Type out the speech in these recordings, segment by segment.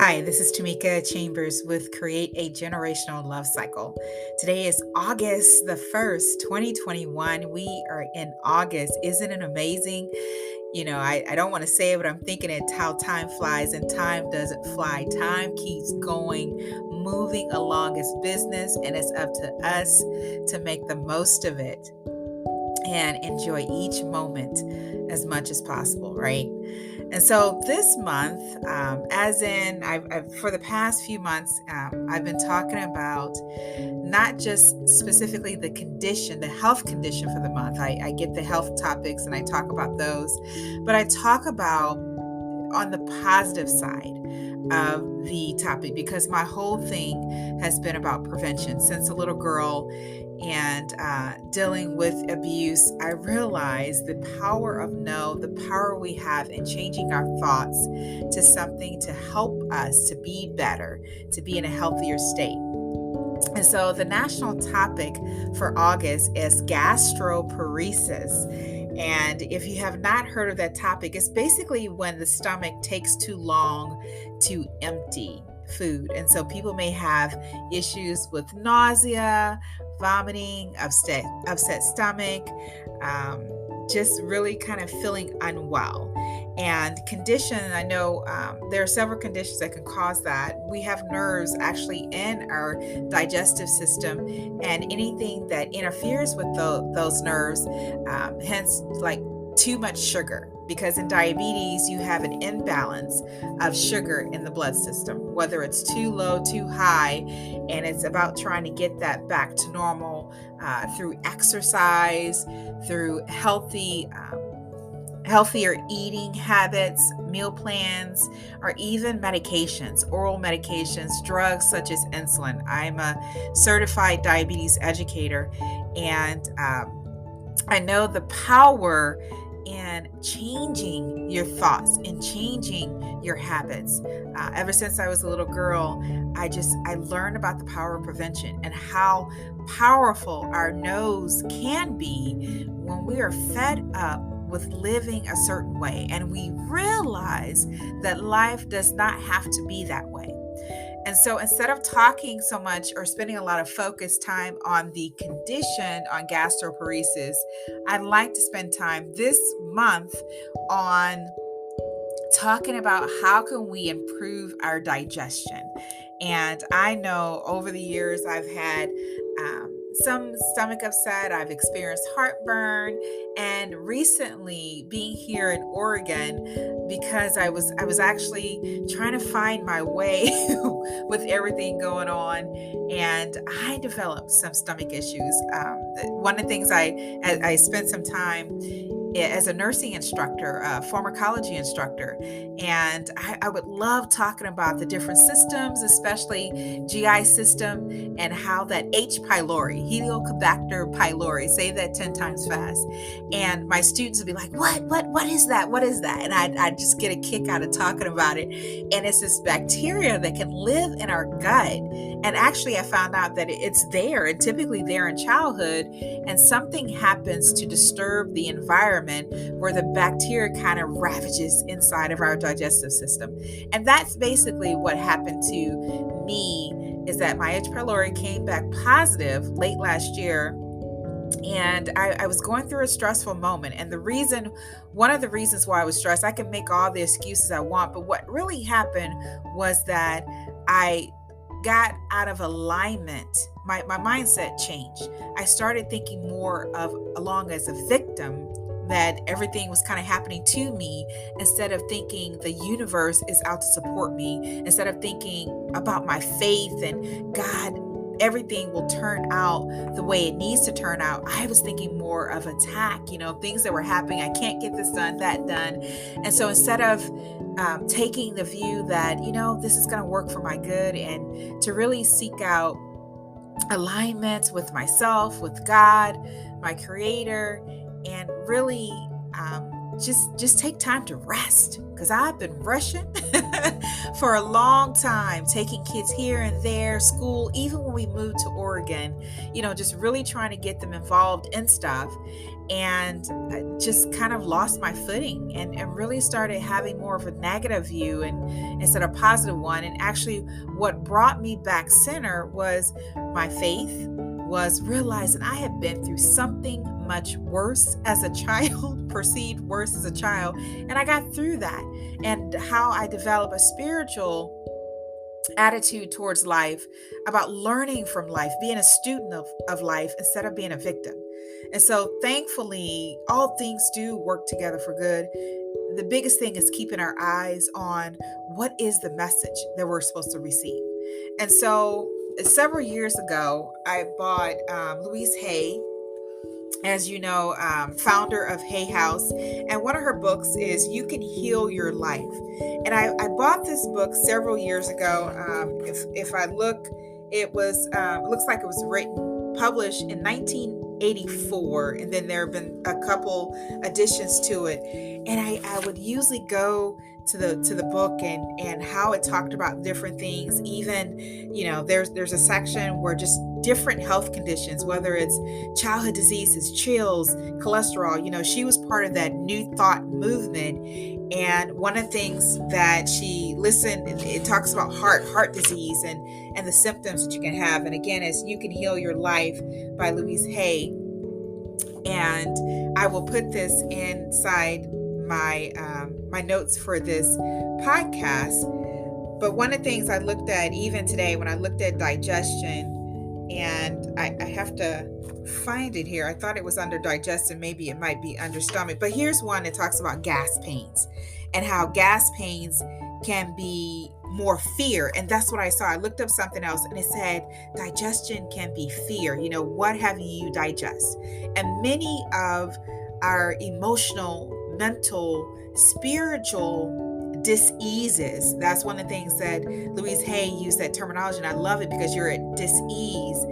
Hi, this is Tamika Chambers with Create a Generational Love Cycle. Today is August the 1st, 2021. We are in August. Isn't it amazing? I don't want to say it, but I'm thinking it's how time flies, and time doesn't fly. Time keeps going, moving along its business, and it's up to us to make the most of it and enjoy each moment as much as possible, right? And so this month, for the past few months, I've been talking about not just specifically the health condition for the month. I get the health topics and I talk about those, but I talk about on the positive side of the topic because my whole thing has been about prevention since a little girl and dealing with abuse. I realized the power of no, the power we have in changing our thoughts to something to help us to be better, to be in a healthier state. And so the national topic for August is gastroparesis. And if you have not heard of that topic, it's basically when the stomach takes too long to empty food. And so people may have issues with nausea, vomiting, upset stomach, just really kind of feeling unwell. And condition, I know there are several conditions that can cause that. We have nerves actually in our digestive system, and anything that interferes with those nerves, hence like too much sugar. Because in diabetes, you have an imbalance of sugar in the blood system, whether it's too low, too high, and it's about trying to get that back to normal through exercise, through healthier eating habits, meal plans, or even medications, oral medications, drugs such as insulin. I'm a certified diabetes educator, and I know the power in changing your thoughts and changing your habits. Ever since I was a little girl, I learned about the power of prevention and how powerful our nose can be when we are fed up with living a certain way and we realize that life does not have to be that way. And so instead of talking so much or spending a lot of focus time on the condition on gastroparesis, I'd like to spend time this month on talking about how can we improve our digestion. And I know over the years I've had some stomach upset, I've experienced heartburn, and recently being here in Oregon, because I was actually trying to find my way with everything going on, and I developed some stomach issues. One of the things I spent some time as a nursing instructor, a pharmacology instructor, and I would love talking about the different systems, especially GI system, and how that H. pylori, Helicobacter pylori, say that 10 times fast. And my students would be like, what is that? What is that? And I'd just get a kick out of talking about it. And it's this bacteria that can live in our gut. And actually, I found out that it's there and typically there in childhood. And something happens to disturb the environment where the bacteria kind of ravages inside of our digestive system. And that's basically what happened to me, is that my H. pylori came back positive late last year. And I was going through a stressful moment. And one of the reasons why I was stressed, I can make all the excuses I want, but what really happened was that I got out of alignment. My mindset changed. I started thinking more of along as a victim, that everything was kind of happening to me, instead of thinking the universe is out to support me, instead of thinking about my faith and God, everything will turn out the way it needs to turn out. I was thinking more of attack, things that were happening. I can't get this done, that done. And so instead of taking the view that, this is going to work for my good, and to really seek out alignment with myself, with God, my creator, and really just take time to rest, because I've been rushing for a long time, taking kids here and there, school, even when we moved to Oregon, just really trying to get them involved in stuff. And I just kind of lost my footing, and really started having more of a negative view and instead of positive one. And actually what brought me back center was my faith, was realizing I had been through something much worse as a child, perceived worse as a child, and I got through that. And how I developed a spiritual attitude towards life, about learning from life, being a student of life instead of being a victim. And so thankfully, all things do work together for good. The biggest thing is keeping our eyes on what is the message that we're supposed to receive. And so several years ago, I bought Louise Hay, as you know, founder of Hay House. And one of her books is You Can Heal Your Life. And I bought this book several years ago. If I look, it looks like it was published in 1984. And then there have been a couple additions to it. And I would usually go to the book and how it talked about different things. Even, there's a section where just different health conditions, whether it's childhood diseases, chills, cholesterol. She was part of that New Thought movement. And one of the things that she listened, it talks about heart disease and the symptoms that you can have. And again, it's You Can Heal Your Life by Louise Hay. And I will put this inside my notes for this podcast. But one of the things I looked at even today when I looked at digestion, and I have to find it here. I thought it was under digestion. Maybe it might be under stomach. But here's one that talks about gas pains and how gas pains can be more fear. And that's what I saw. I looked up something else and it said digestion can be fear. What have you digest? And many of our emotional, mental, spiritual diseases. That's one of the things that Louise Hay used, that terminology, and I love it because you're at dis-ease.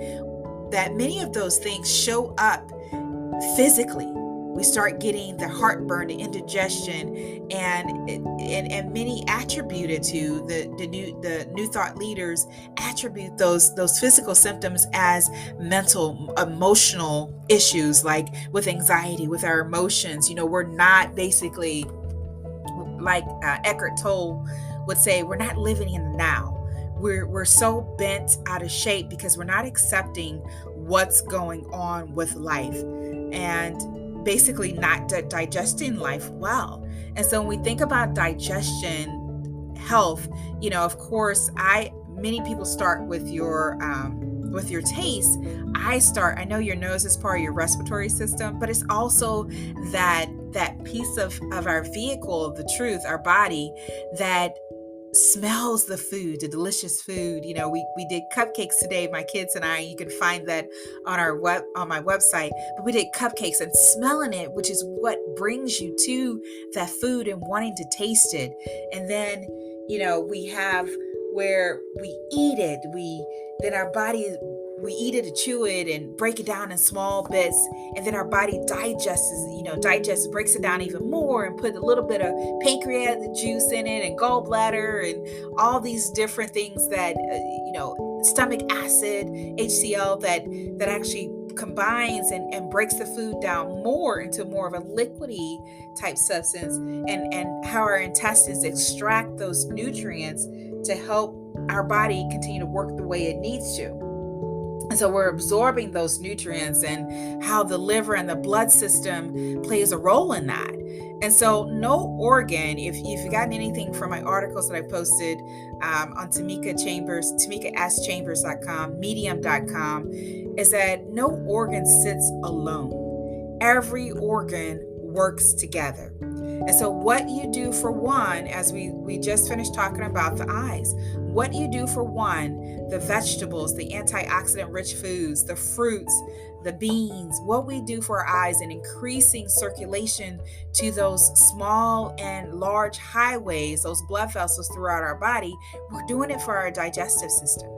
That many of those things show up physically. We start getting the heartburn, the indigestion, and many attribute it to the new thought leaders attribute those physical symptoms as mental, emotional issues, like with anxiety, with our emotions. We're not basically, like Eckhart Tolle would say, we're not living in the now. We're so bent out of shape because we're not accepting what's going on with life and basically not digesting life well. And so when we think about digestion health, of course, many people start with your taste. I know your nose is part of your respiratory system, but it's also that piece of our vehicle, of the truth, our body, that smells the food, the delicious food. We did cupcakes today, my kids and I. You can find that on my website. But we did cupcakes, and smelling it, which is what brings you to that food and wanting to taste it. And then, we have where we eat it. Then our body, we eat it to chew it and break it down in small bits, and then our body digests, breaks it down even more and put a little bit of pancreatic juice in it and gallbladder and all these different things that, stomach acid, HCl, that actually combines and breaks the food down more into more of a liquidy type substance, and how our intestines extract those nutrients to help our body continue to work the way it needs to. And so we're absorbing those nutrients, and how the liver and the blood system plays a role in that. And so no organ, if you've gotten anything from my articles that I posted on TamikaSchambers.com, medium.com, is that no organ sits alone. Every organ works together. And so what you do for one, as we just finished talking about the eyes, what you do for one, the vegetables, the antioxidant rich foods, the fruits, the beans, what we do for our eyes in increasing circulation to those small and large highways, those blood vessels throughout our body, we're doing it for our digestive system.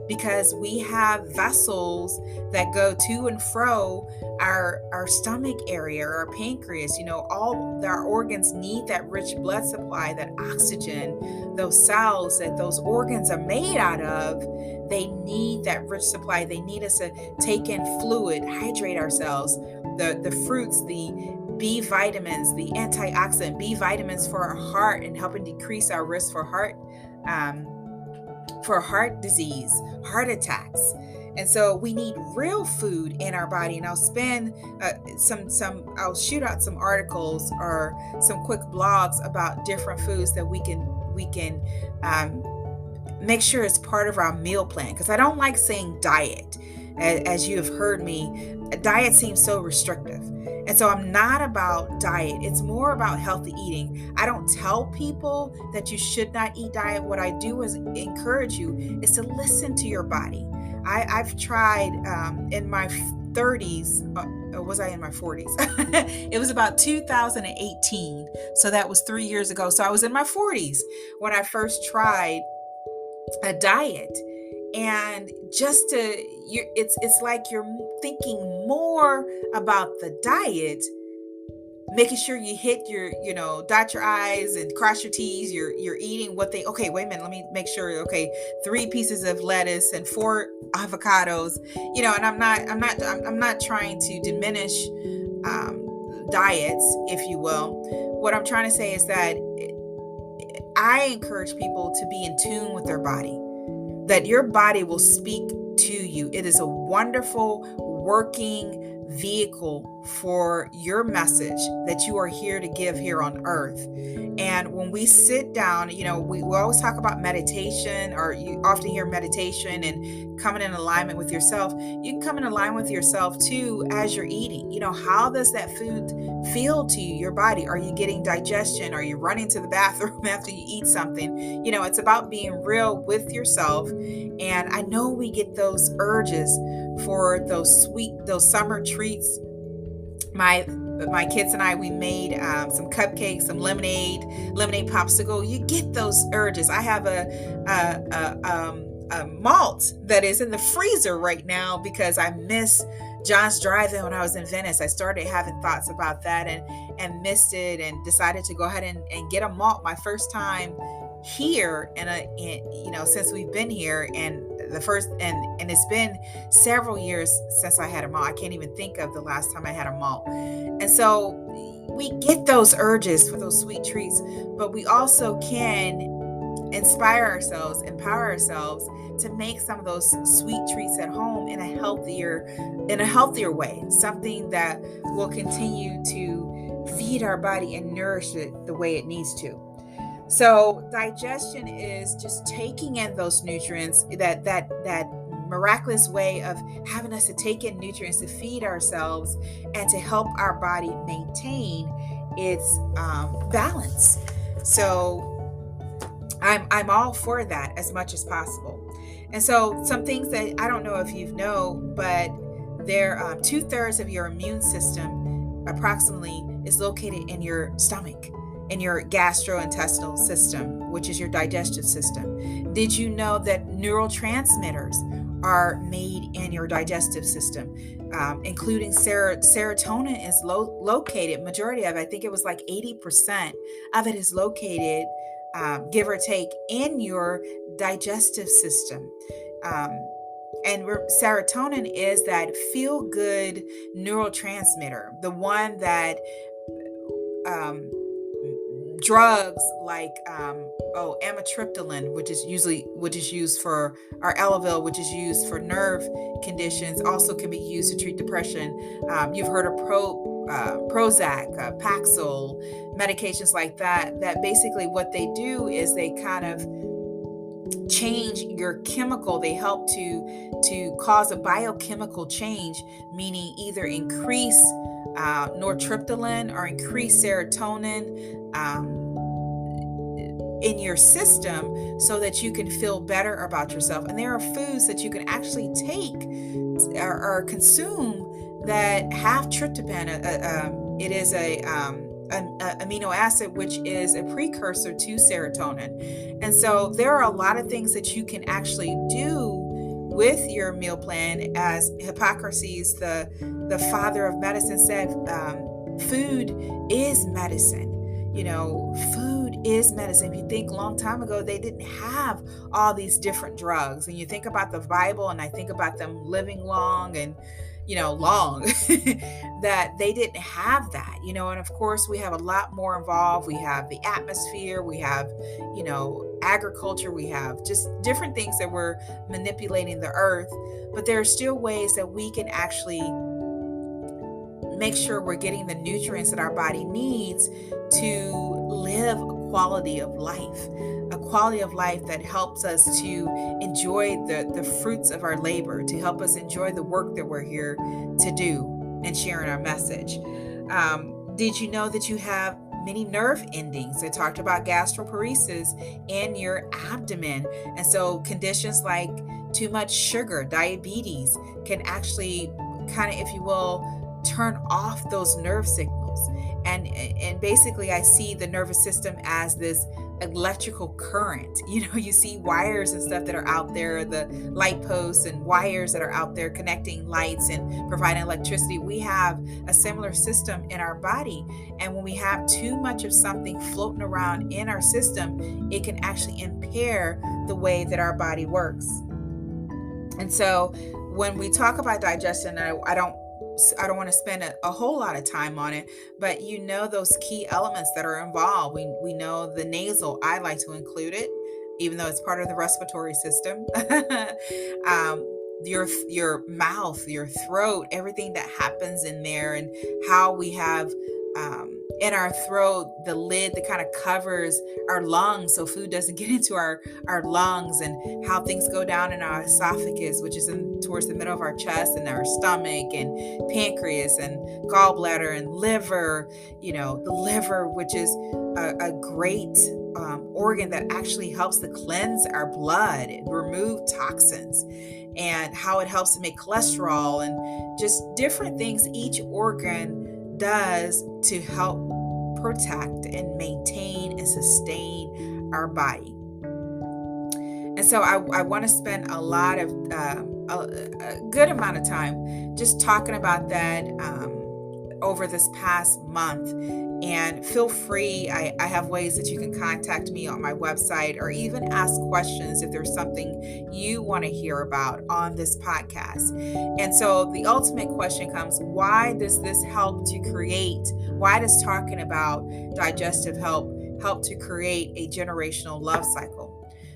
because we have vessels that go to and fro our stomach area, our pancreas. All our organs need that rich blood supply, that oxygen. Those cells that those organs are made out of, they need that rich supply. They need us to take in fluid, hydrate ourselves. The fruits, the B vitamins, the antioxidant B vitamins for our heart, and helping decrease our risk for heart disease, heart attacks. And so we need real food in our body. And I'll spend I'll shoot out some articles or some quick blogs about different foods that we can make sure it's part of our meal plan. Because I don't like saying diet. As you have heard me, diet seems so restrictive. And so I'm not about diet. It's more about healthy eating. I don't tell people that you should not eat diet. What I do is encourage you is to listen to your body. I've tried in my 30s, or was I in my 40s? It was about 2018. So that was 3 years ago. So I was in my 40s when I first tried a diet. And it's like you're thinking more about the diet, making sure you hit your, dot your I's and cross your T's. You're eating okay, wait a minute, let me make sure. Okay, 3 pieces of lettuce and 4 avocados, and I'm not trying to diminish diets, if you will. What I'm trying to say is that I encourage people to be in tune with their body, that your body will speak to you. It is a wonderful working vehicle for your message that you are here to give here on earth. And when we sit down, we always talk about meditation, or you often hear meditation and coming in alignment with yourself. You can come in alignment with yourself too as you're eating. How does that food feel to you, your body? Are you getting digestion? Are you running to the bathroom after you eat something? It's about being real with yourself. And I know we get those urges for those summer treats. My kids and I, we made some cupcakes, some lemonade popsicle. You get those urges. I have a malt that is in the freezer right now because I miss John's Drive-In when I was in Venice. I started having thoughts about that and missed it, and decided to go ahead and get a malt, my first time here, and since we've been here, and it's been several years since I had a malt. I can't even think of the last time I had a malt. And so we get those urges for those sweet treats, but we also can inspire ourselves, empower ourselves to make some of those sweet treats at home in a healthier way, something that will continue to feed our body and nourish it the way it needs to. So digestion is just taking in those nutrients, that miraculous way of having us to take in nutrients to feed ourselves and to help our body maintain its balance. So I'm all for that as much as possible. And so some things that I don't know if you know, but they're 2/3 of your immune system approximately is located in your stomach, in your gastrointestinal system, which is your digestive system. Did you know that neurotransmitters are made in your digestive system, including serotonin is located, majority of it, I think it was like 80% of it is located, give or take, in your digestive system. And serotonin is that feel-good neurotransmitter, the one that drugs like amitriptyline, which is used for, or Elavil, which is used for nerve conditions, also can be used to treat depression. You've heard of Prozac, Paxil, medications like that. That basically what they do is they kind of change your chemical. They help to cause a biochemical change, meaning either increase nortriptyline or increase serotonin in your system so that you can feel better about yourself. And there are foods that you can actually take or consume that have tryptophan. It is an amino acid which is a precursor to serotonin. And so there are a lot of things that you can actually do with your meal plan, as Hippocrates, the father of medicine, said, food is medicine. Food is medicine. If you think long time ago, they didn't have all these different drugs. And you think about the Bible, and I think about them living long and, long, that they didn't have that, and of course we have a lot more involved. We have the atmosphere, we have, agriculture, we have just different things that we're manipulating the earth, but there are still ways that we can actually make sure we're getting the nutrients that our body needs to live a quality of life that helps us to enjoy the fruits of our labor, to help us enjoy the work that we're here to do and sharing our message. Did you know that you have many nerve endings? I talked about gastroparesis in your abdomen. And so conditions like too much sugar, diabetes, can actually kind of, if you will, turn off those nerve signals. And basically I see the nervous system as this electrical current. You see wires and stuff that are out there, the light posts and wires that are out there connecting lights and providing electricity. We have a similar system in our body. And when we have too much of something floating around in our system, it can actually impair the way that our body works. And so when we talk about digestion, I don't want to spend a whole lot of time on it, but those key elements that are involved. We know the nasal. I like to include it, even though it's part of the respiratory system. Your mouth, your throat, everything that happens in there, and how we have in our throat the lid that kind of covers our lungs so food doesn't get into our lungs, and how things go down in our esophagus, which is towards the middle of our chest, and our stomach and pancreas and gallbladder and liver. The liver, which is a great organ that actually helps to cleanse our blood and remove toxins, and how it helps to make cholesterol and just different things each organ does to help protect and maintain and sustain our body. And so I want to spend a lot of a good amount of time just talking about that over this past month. And feel free, I have ways that you can contact me on my website, or even ask questions if there's something you want to hear about on this podcast. And so the ultimate question comes, why does this help to create, why does talking about digestive help to create a generational love cycle?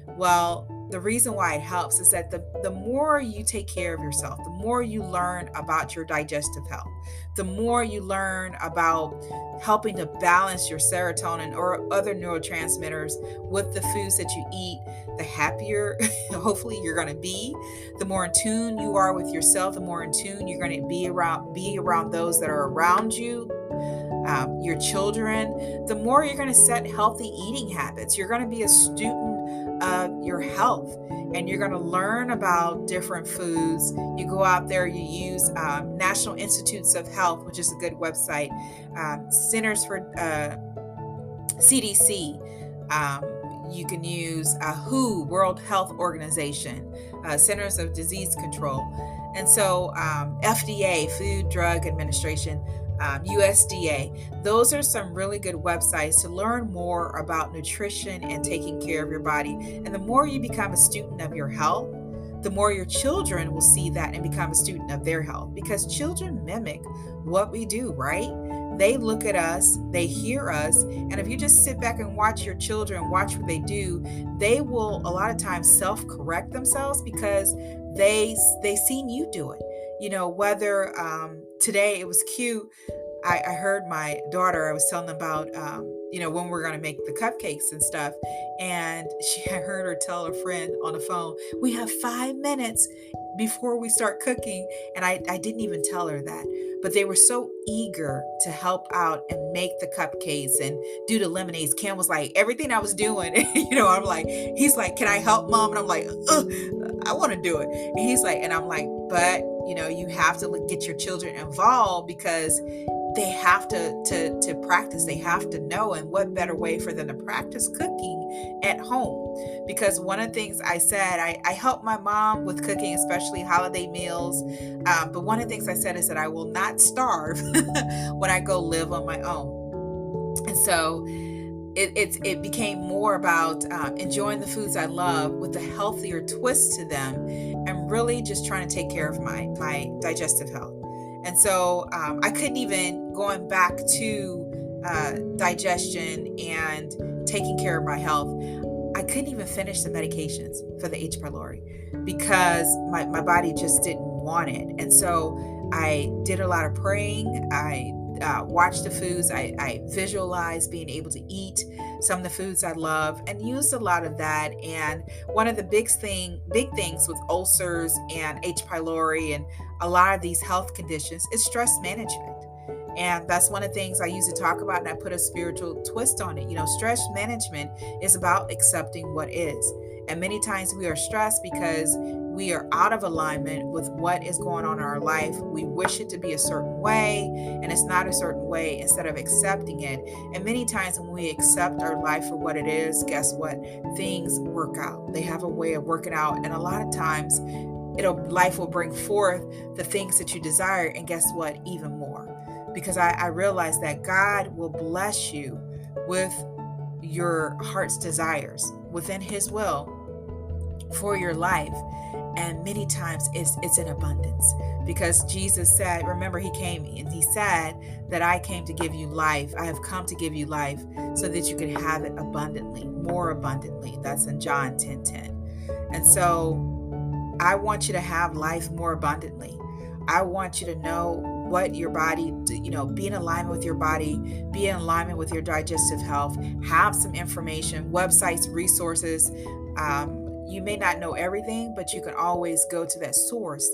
Well, the reason why it helps is that the more you take care of yourself, the more you learn about your digestive health, the more you learn about helping to balance your serotonin or other neurotransmitters with the foods that you eat, the happier hopefully you're going to be. The more in tune you are with yourself, the more in tune you're going to be around those that are around you, your children. The more you're going to set healthy eating habits. You're going to be a student of your health, and you're going to learn about different foods. You go out there, you use National Institutes of Health, which is a good website, Centers for CDC. You can use WHO, World Health Organization, Centers of Disease Control. And so FDA, Food Drug Administration, USDA. Those are some really good websites to learn more about nutrition and taking care of your body. And the more you become a student of your health, the more your children will see that and become a student of their health, because children mimic what we do, right? They look at us, they hear us, and if you just sit back and watch your children, watch what they do, they will a lot of times self-correct themselves because they seen you do it. Whether today it was cute. I heard my daughter, I was telling them about, when we're going to make the cupcakes and stuff. And I heard her tell a friend on the phone, we have 5 minutes before we start cooking. And I didn't even tell her that. But they were so eager to help out and make the cupcakes and do the lemonades. Ken was like, everything I was doing, I'm like, he's like, can I help, Mom? And I'm like, I want to do it. And he's like, and I'm like, but you have to get your children involved, because they have to practice. They have to know. And what better way for them to practice cooking cooking at home. Because one of the things I said, I help my mom with cooking, especially holiday meals. But one of the things I said is that I will not starve when I go live on my own. And so it became more about enjoying the foods I love with a healthier twist to them, and really just trying to take care of my digestive health. And so I couldn't even, going back to digestion and taking care of my health, I couldn't even finish the medications for the H. pylori because my body just didn't want it. And so I did a lot of praying. I watched the foods. I visualized being able to eat some of the foods I love and used a lot of that. And one of the big things with ulcers and H. pylori and a lot of these health conditions is stress management. And that's one of the things I usually talk about, and I put a spiritual twist on it. Stress management is about accepting what is. And many times we are stressed because we are out of alignment with what is going on in our life. We wish it to be a certain way, and it's not a certain way, instead of accepting it. And many times when we accept our life for what it is, guess what? Things work out. They have a way of working out. And a lot of times life will bring forth the things that you desire. And guess what? Even more. Because I realize that God will bless you with your heart's desires within His will for your life. And many times it's in abundance, because Jesus said, remember, He came and He said that I came to give you life. I have come to give you life so that you can have it abundantly, more abundantly. That's in John 10:10. And so I want you to have life more abundantly. I want you to know what your body, be in alignment with your body, be in alignment with your digestive health, have some information, websites, resources. You may not know everything, but you can always go to that source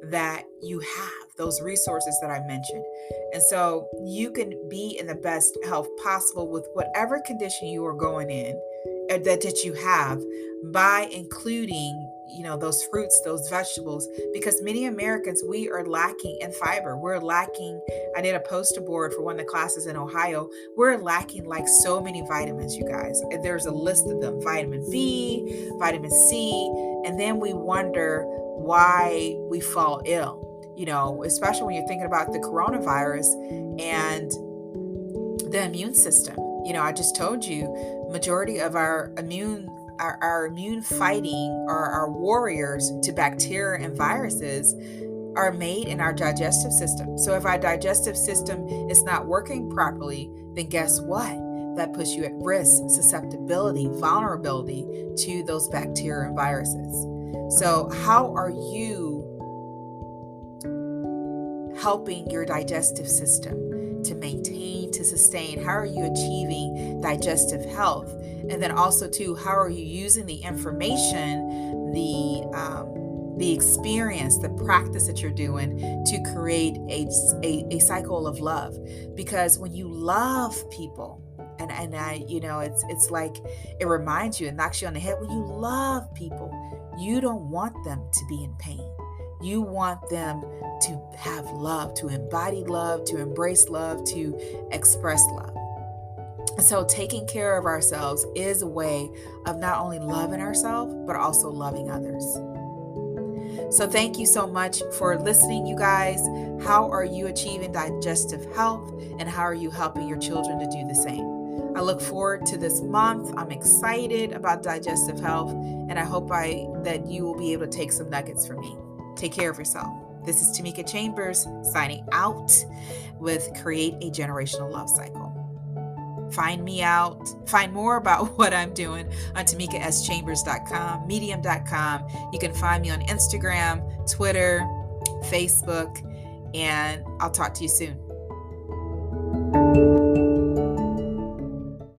that you have, those resources that I mentioned. And so you can be in the best health possible with whatever condition you are going in, that you have, by including those fruits, those vegetables, because many Americans, we are lacking in fiber. We're lacking. I did a poster board for one of the classes in Ohio. We're lacking like so many vitamins, you guys. There's a list of them: vitamin B, vitamin C, and then we wonder why we fall ill, especially when you're thinking about the coronavirus and the immune system. I just told you, majority of our immune fighting, or our warriors to bacteria and viruses, are made in our digestive system. So if our digestive system is not working properly, then guess what? That puts you at risk, susceptibility, vulnerability to those bacteria and viruses. So how are you helping your digestive system to maintain, to sustain? How are you achieving digestive health? And then also too, how are you using the information, the experience, the practice that you're doing to create a cycle of love? Because when you love people, and I, it's like, it reminds you, it knocks you on the head. When you love people, you don't want them to be in pain. You want them to have love, to embody love, to embrace love, to express love. So taking care of ourselves is a way of not only loving ourselves, but also loving others. So thank you so much for listening, you guys. How are you achieving digestive health, and how are you helping your children to do the same? I look forward to this month. I'm excited about digestive health, and I hope that you will be able to take some nuggets from me. Take care of yourself. This is Tamika Chambers signing out with Create a Generational Love Cycle. Find more about what I'm doing on TamikaSChambers.com, Medium.com. You can find me on Instagram, Twitter, Facebook, and I'll talk to you soon.